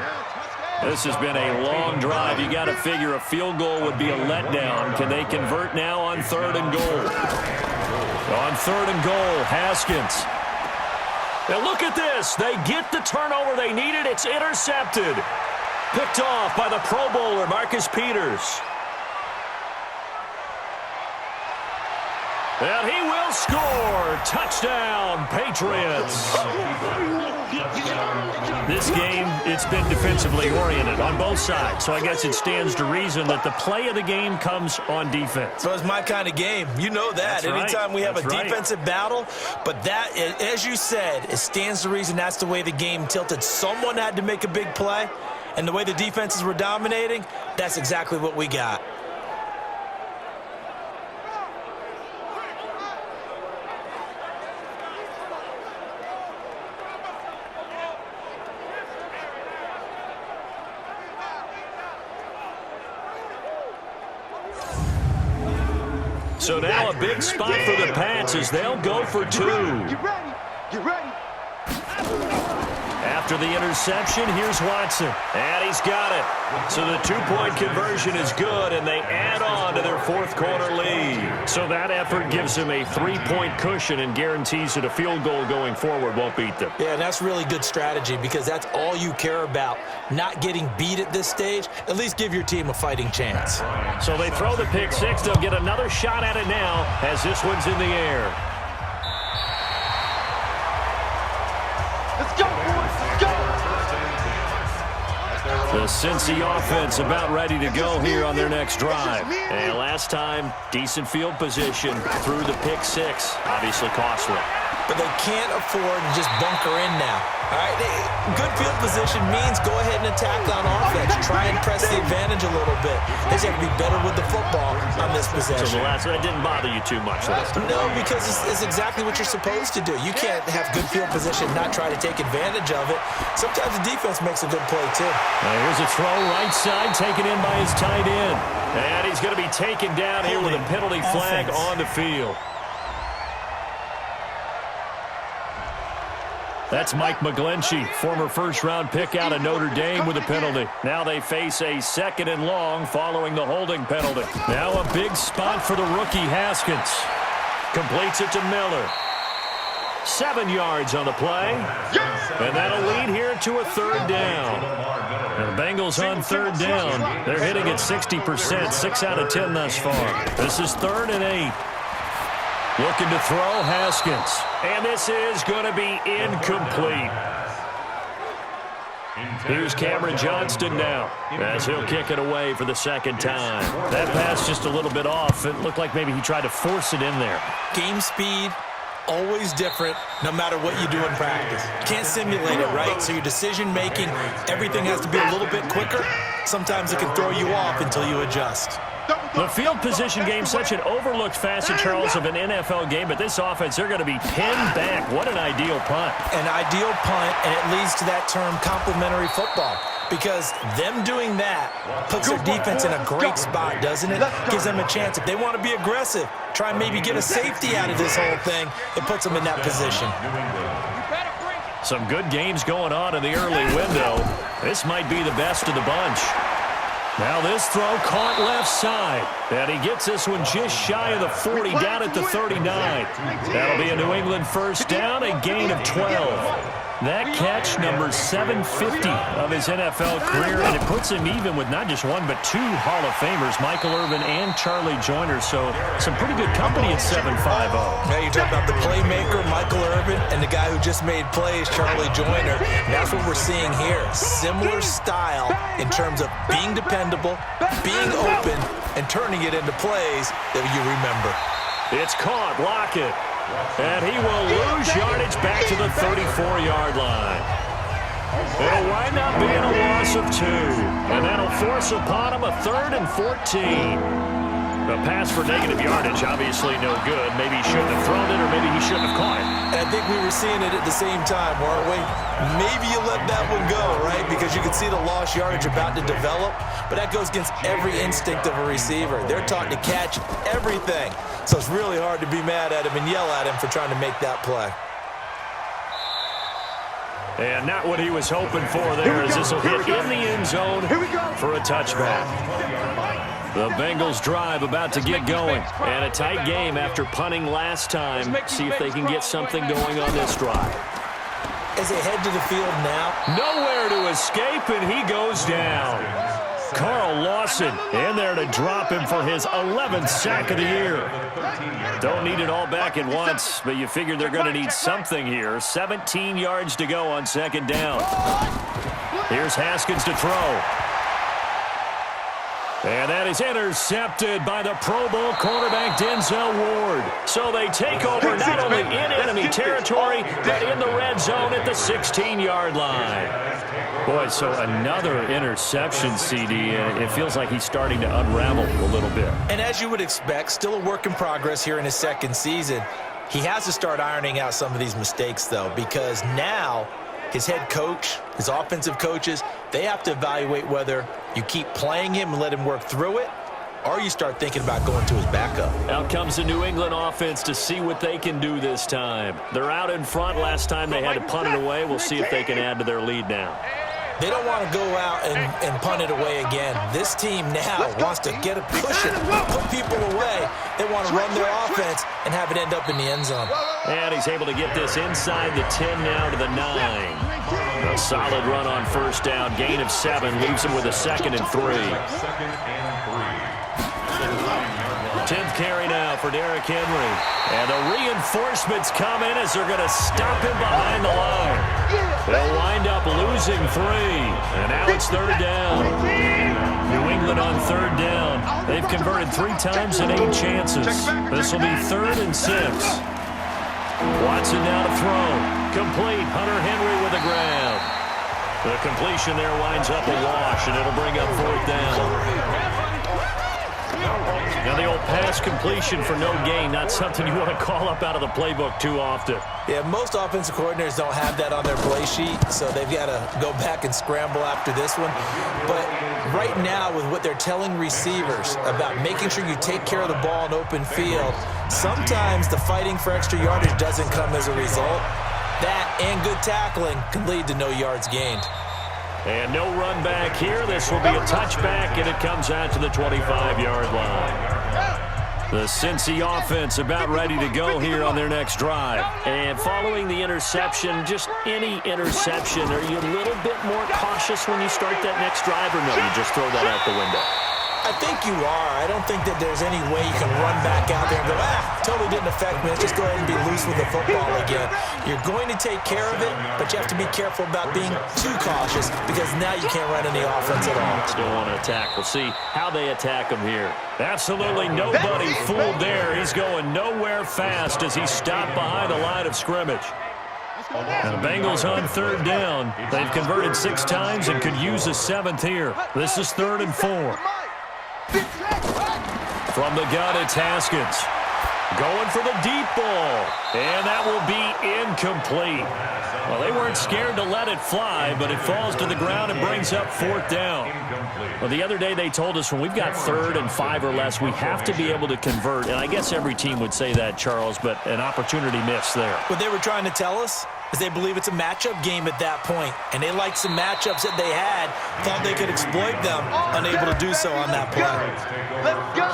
This has been a long drive. You got to figure a field goal would be a letdown. Can they convert now on third and goal? On third and goal, Haskins. Now look at this. They get the turnover they needed. It's intercepted. Picked off by the Pro Bowler, Marcus Peters. And he will score. Touchdown, Patriots. This game, it's been defensively oriented on both sides, so I guess it stands to reason that the play of the game comes on defense. So it's my kind of game. You know that. That's Anytime right. we have That's a right. defensive battle, but that, as you said, it stands to reason that's the way the game tilted. Someone had to make a big play, and the way the defenses were dominating, that's exactly what we got. So now a big spot for the Pats as they'll go for 2. Get ready. Get ready. After the interception, here's Watson. And he's got it. So the 2-point conversion is good, and they add on to their fourth quarter lead. So that effort gives them a 3-point cushion and guarantees that a field goal going forward won't beat them. Yeah, and that's really good strategy because that's all you care about. Not getting beat at this stage. At least give your team a fighting chance. So they throw the pick 6. They'll get another shot at it now as this one's in the air. Let's go, boys. Let's go. The Cincy offense about ready to go here on their next drive. And last time, decent field position through the pick 6. Obviously costly. But they can't afford to just bunker in now. All right, good field position means go ahead and attack on offense. Try and press the advantage a little bit. They just have to be better with the football on this possession. So the last one, that didn't bother you too much last time. No, because it's exactly what you're supposed to do. You can't have good field position and not try to take advantage of it. Sometimes the defense makes a good play, too. Now here's a throw right side taken in by his tight end. And he's going to be taken down here with a penalty flag on the field. That's Mike McGlinchey, former first-round pick out of Notre Dame with a penalty. Now they face a second and long following the holding penalty. Now a big spot for the rookie Haskins. Completes it to Miller. 7 yards on the play. And that'll lead here to a third down. And the Bengals on third down. They're hitting at 60%, 6 out of 10 thus far. This is 3rd and 8. Looking to throw, Haskins. And this is going to be incomplete. Here's Cameron Johnston now as he'll kick it away for the second time. That pass just a little bit off. It looked like maybe he tried to force it in there. Game speed, always different, no matter what you do in practice. You can't simulate it, right? So your decision-making, everything has to be a little bit quicker. Sometimes it can throw you off until you adjust. The field position game, such an overlooked facet, Charles, of an NFL game, but this offense, they're going to be pinned back. What an ideal punt. An ideal punt, and it leads to that term complementary football. Because them doing that puts their defense in a great spot, doesn't it? Gives them a chance. If they want to be aggressive, try and maybe get a safety out of this whole thing, it puts them in that position. Some good games going on in the early window. This might be the best of the bunch. Now this throw caught left side. And he gets this one just shy of the 40, down at the 39. That'll be a New England first down, a gain of 12. That catch, number 750 of his NFL career, and it puts him even with not just one but 2 Hall of Famers, Michael Irvin and Charlie Joyner. So some pretty good company at 750. Now you talk about the playmaker, Michael Irvin, and the guy who just made plays, Charlie Joyner. And that's what we're seeing here. Similar style in terms of being dependable, being open, and turning it into plays that you remember. It's caught. Lockett. And he will lose yardage back to the 34-yard line. It'll wind up being a loss of 2. And that'll force upon him a 3rd and 14. The pass for negative yardage, obviously no good. Maybe he shouldn't have thrown it, or maybe he shouldn't have caught it. And I think we were seeing it at the same time, weren't we? Maybe you let that one go, right? Because you can see the lost yardage about to develop, but that goes against every instinct of a receiver. They're taught to catch everything. So it's really hard to be mad at him and yell at him for trying to make that play. And not what he was hoping for there, as this will hit in the end zone for a touchback. The Bengals drive about to get going. And a tight game after punting last time. See if they can get something going on this drive. As they head to the field now. Nowhere to escape, and he goes down. Carl Lawson in there to drop him for his 11th sack of the year. Don't need it all back at once, but you figure they're going to need something here. 17 yards to go on 2nd down. Here's Haskins to throw. And that is intercepted by the Pro Bowl cornerback Denzel Ward. So they take over not only in enemy territory, but in the red zone at the 16-yard line. Boy, so another interception, CD. It feels like he's starting to unravel a little bit. And as you would expect, still a work in progress here in his 2nd season. He has to start ironing out some of these mistakes, though, because now his head coach, his offensive coaches, they have to evaluate whether you keep playing him and let him work through it, or you start thinking about going to his backup. Out comes the New England offense to see what they can do this time. They're out in front. Last time they had to punt it away. We'll see if they can add to their lead now. They don't want to go out and punt it away again. This team now wants to get it pushing, put people away. They want to run their offense and have it end up in the end zone. And he's able to get this inside the 10 now to the 9. A solid run on 1st down. Gain of 7 leaves him with a 2nd and 3. 10th carry now for Derrick Henry. And the reinforcements come in as they're going to stop him behind the line. They'll wind up losing 3. And now it's 3rd down. New England on 3rd down. They've converted 3 times in 8 chances. This will be 3rd and 6. Watson now to throw. Complete. Hunter Henry with the grab. The completion there winds up a wash, and it'll bring up 4th down. Now the old pass completion for no gain, not something you want to call up out of the playbook too often. Yeah, most offensive coordinators don't have that on their play sheet, so they've got to go back and scramble after this one. But right now, with what they're telling receivers about making sure you take care of the ball in open field, sometimes the fighting for extra yardage doesn't come as a result. That and good tackling can lead to no yards gained. And no run back here. This will be a touchback, and it comes out to the 25-yard line. The Cincy offense about ready to go here on their next drive. And following the interception, just any interception, are you a little bit more cautious when you start that next drive, or no, you just throw that out the window? I think you are. I don't think that there's any way you can run back out there and go, totally didn't affect me. Let's just go ahead and be loose with the football again. You're going to take care of it, but you have to be careful about being too cautious because now you can't run any offense at all. Still want to attack. We'll see how they attack him here. Absolutely nobody fooled there. He's going nowhere fast as he stopped behind the line of scrimmage. And the Bengals on 3rd down. They've converted 6 times and could use a 7th here. This is 3rd and 4. From the gun, it's Haskins. Going for the deep ball. And that will be incomplete. Well, they weren't scared to let it fly, but it falls to the ground and brings up 4th down. Well, the other day they told us when we've got 3rd and 5 or less, we have to be able to convert. And I guess every team would say that, Charles, but an opportunity missed there. What they were trying to tell us is they believe it's a matchup game at that point. And they liked some matchups that they had, thought they could exploit them, unable to do so on that play. Let's go.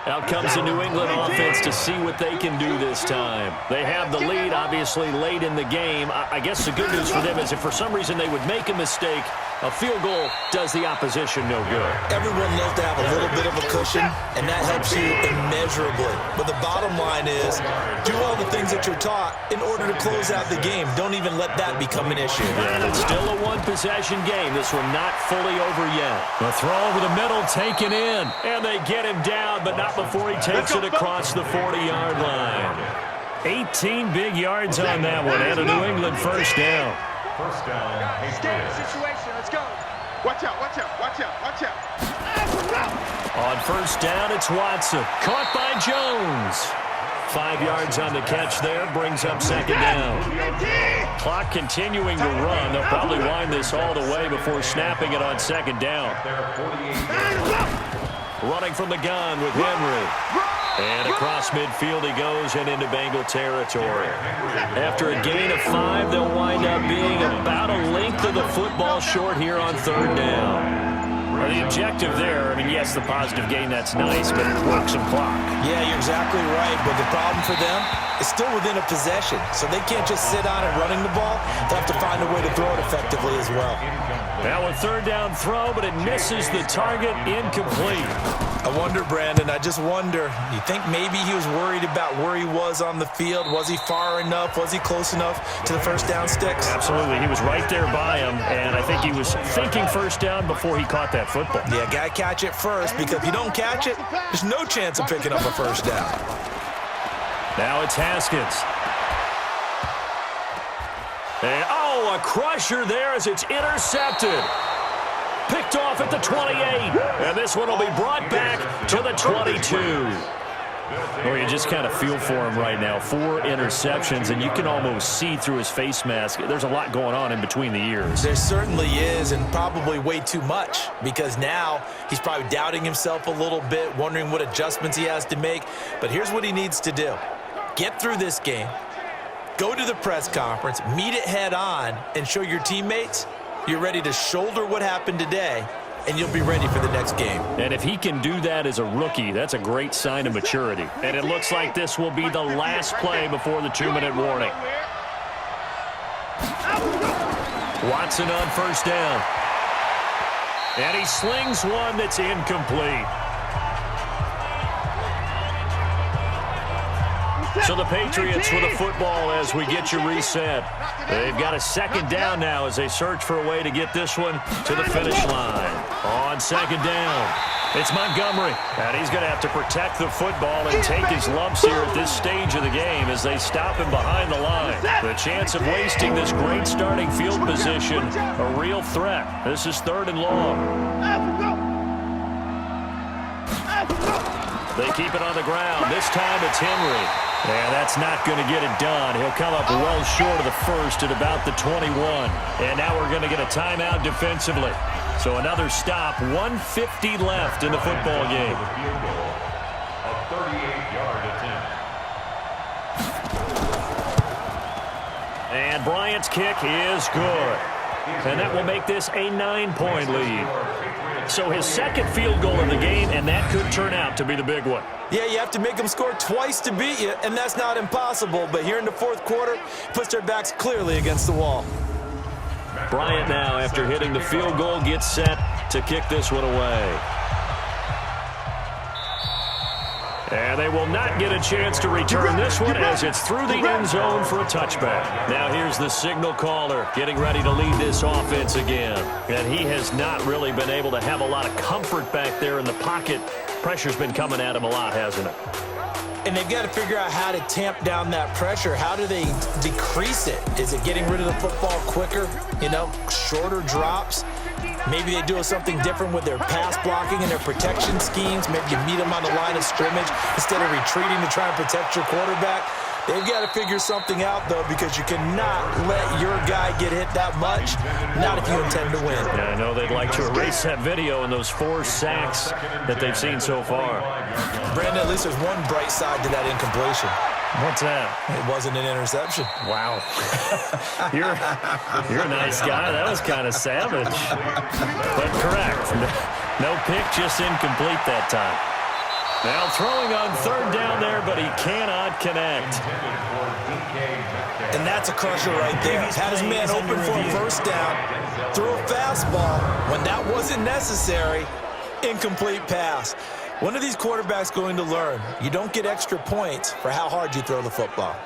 Out comes the New England offense to see what they can do this time. They have the lead, obviously, late in the game. I guess the good news for them is if for some reason they would make a mistake, a field goal does the opposition no good. Everyone loves to have a little bit of a cushion, and that helps you immeasurably. But the bottom line is, do all the things that you're taught in order to close out the game. Don't even let that become an issue. And it's still a one-possession game. This one not fully over yet. The throw over the middle taken in, and they get him down, but not before he takes it across the 40-yard line. 18 big yards on that one, and a New England 1st down. First down, Scan the Patriots. situation. Let's go. Watch out, watch out, watch out, watch out. On first down, it's Watson. Caught by Jones. 5 yards on the catch there, brings up second down. Clock continuing to run. They'll probably wind this all the way before snapping it on second down. Running from the gun with Henry. And across midfield he goes and into Bengal territory. After a gain of 5, they'll wind up being about a length of the football short here on third down. Well, the objective there, I mean, yes, the positive gain, that's nice, but it works some clock. Yeah, you're exactly right, but the problem for them is still within a possession, so they can't just sit on it running the ball. They'll have to find a way to throw it effectively as well. Now a third down throw, but it misses the target, incomplete. I wonder, Brandon, I just wonder, you think maybe he was worried about where he was on the field? Was he far enough? Was he close enough to the first down sticks? Absolutely. He was right there by him, and I think he was thinking first down before he caught that football. Yeah, got to catch it first, because if you don't catch it, there's no chance of picking up a first down. Now it's Haskins. And, oh, a crusher there as it's intercepted. Picked off at the 28. And this one will be brought back to the 22. Oh, you just kind of feel for him right now. 4 interceptions, and you can almost see through his face mask. There's a lot going on in between the ears. There certainly is, and probably way too much, because now he's probably doubting himself a little bit, wondering what adjustments he has to make. But here's what he needs to do. Get through this game, go to the press conference, meet it head on, and show your teammates you're ready to shoulder what happened today, and you'll be ready for the next game. And if he can do that as a rookie, that's a great sign of maturity. And it looks like this will be the last play before the 2-minute warning. Watson on first down. And he slings one that's incomplete. So the Patriots with the football as we get you reset. They've got a second down now as they search for a way to get this one to the finish line. On second down, it's Montgomery. And he's going to have to protect the football and take his lumps here at this stage of the game as they stop him behind the line. The chance of wasting this great starting field position, a real threat. This is 3rd and long. They keep it on the ground. This time it's Henry. And that's not going to get it done. He'll come up well short of the first at about the 21. And now we're going to get a timeout defensively. So another stop, 150 left in the football game. A 38-yard attempt. And Bryant's kick is good. And that will make this a 9-point lead. So his second field goal of the game, and that could turn out to be the big one. Yeah, you have to make them score twice to beat you, and that's not impossible. But here in the 4th quarter, puts their backs clearly against the wall. Bryant now, after hitting the field goal, gets set to kick this one away. And they will not get a chance to return this one as it's through the end zone for a touchback. Now here's the signal caller getting ready to lead this offense again. And he has not really been able to have a lot of comfort back there in the pocket. Pressure's been coming at him a lot, hasn't it? And they've got to figure out how to tamp down that pressure. How do they decrease it? Is it getting rid of the football quicker? Shorter drops? Maybe they do something different with their pass blocking and their protection schemes. Maybe you meet them on the line of scrimmage instead of retreating to try and protect your quarterback. They've got to figure something out, though, because you cannot let your guy get hit that much, not if you intend to win. Yeah, I know they'd like to erase that video and those 4 sacks that they've seen so far. Brandon, at least there's one bright side to that incompletion. What's that? It wasn't an interception. Wow. You're a nice guy. That was kind of savage. But correct. No pick, just incomplete that time. Now throwing on 3rd down there, but he cannot connect. And that's a crusher right there. Had his man open for a first down, threw a fastball when that wasn't necessary, incomplete pass. One of these quarterbacks going to learn, you don't get extra points for how hard you throw the football.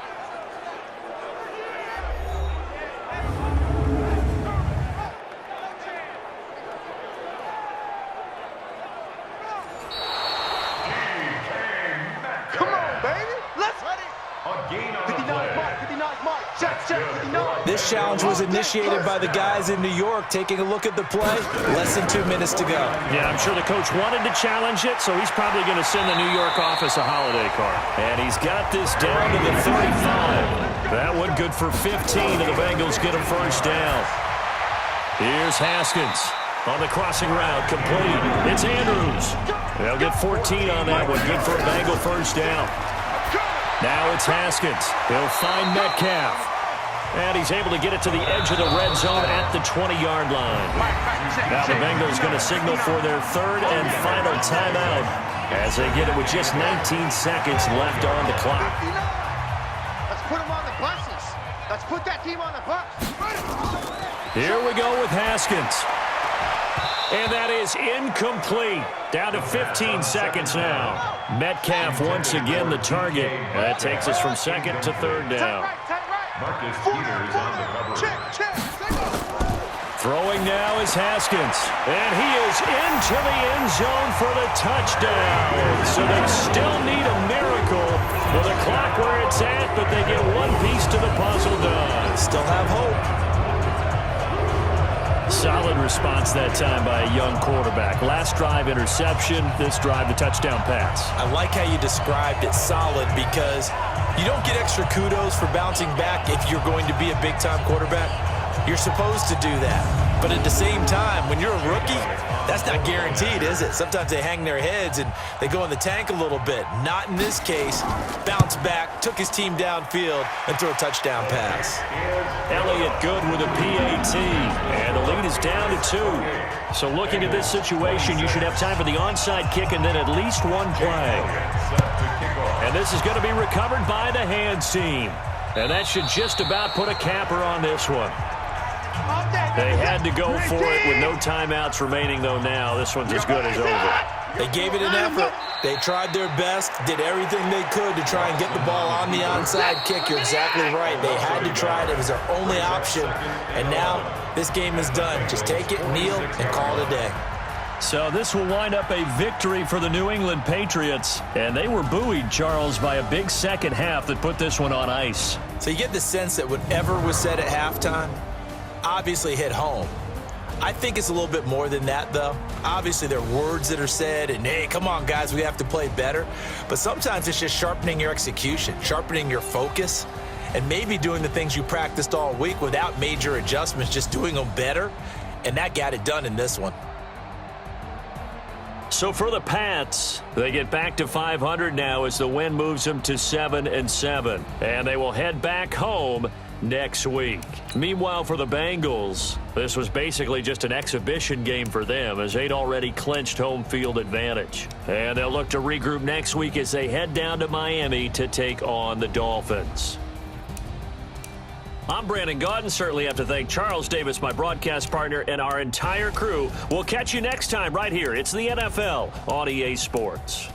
This This challenge was initiated by the guys in New York. Taking a look at the play, less than 2 minutes to go. Yeah, I'm sure the coach wanted to challenge it, so he's probably going to send the New York office a holiday card. And he's got this down to the 35. That one good for 15, and the Bengals get a first down. Here's Haskins on the crossing route, complete. It's Andrews. They'll get 14 on that one, good for a Bengal first down. Now it's Haskins. He'll find Metcalf. And he's able to get it to the edge of the red zone at the 20-yard line. Now the Bengals going to signal for their third and final timeout as they get it with just 19 seconds left on the clock. Let's put them on the buses. Let's put that team on the bus. Here we go with Haskins. And that is incomplete. Down to 15 seconds now. Metcalf once again the target. That takes us from second to third down. Marcus Peters on the cover. Check. Throwing now is Haskins. And he is into the end zone for the touchdown. So they still need a miracle with the clock where it's at, but they get one piece to the puzzle done. Still have hope. Solid response that time by a young quarterback. Last drive interception, this drive the touchdown pass. I like how you described it, solid, because you don't get extra kudos for bouncing back if you're going to be a big-time quarterback. You're supposed to do that. But at the same time, when you're a rookie, that's not guaranteed, is it? Sometimes they hang their heads and they go in the tank a little bit. Not in this case. Bounce back, took his team downfield, and threw a touchdown pass. Elliott good with a PAT, and the lead is down to 2. So looking at this situation, you should have time for the onside kick and then at least one play. And this is going to be recovered by the hands team. And that should just about put a capper on this one. They had to go for it with no timeouts remaining, though now. This one's as good as over. They gave it an effort. They tried their best, did everything they could to try and get the ball on the onside kick. You're exactly right. They had to try it. It was their only option. And now this game is done. Just take it, kneel, and call it a day. So this will wind up a victory for the New England Patriots. And they were buoyed, Charles, by a big second half that put this one on ice. So you get the sense that whatever was said at halftime obviously hit home. I think it's a little bit more than that, though. Obviously, there are words that are said, and, hey, come on, guys, we have to play better. But sometimes it's just sharpening your execution, sharpening your focus, and maybe doing the things you practiced all week without major adjustments, just doing them better. And that got it done in this one. So for the Pats, they get back to 500 now as the win moves them to 7-7. And they will head back home next week. Meanwhile, for the Bengals, this was basically just an exhibition game for them as they'd already clinched home field advantage. And they'll look to regroup next week as they head down to Miami to take on the Dolphins. I'm Brandon Gaudin. Certainly have to thank Charles Davis, my broadcast partner, and our entire crew. We'll catch you next time right here. It's the NFL on EA Sports.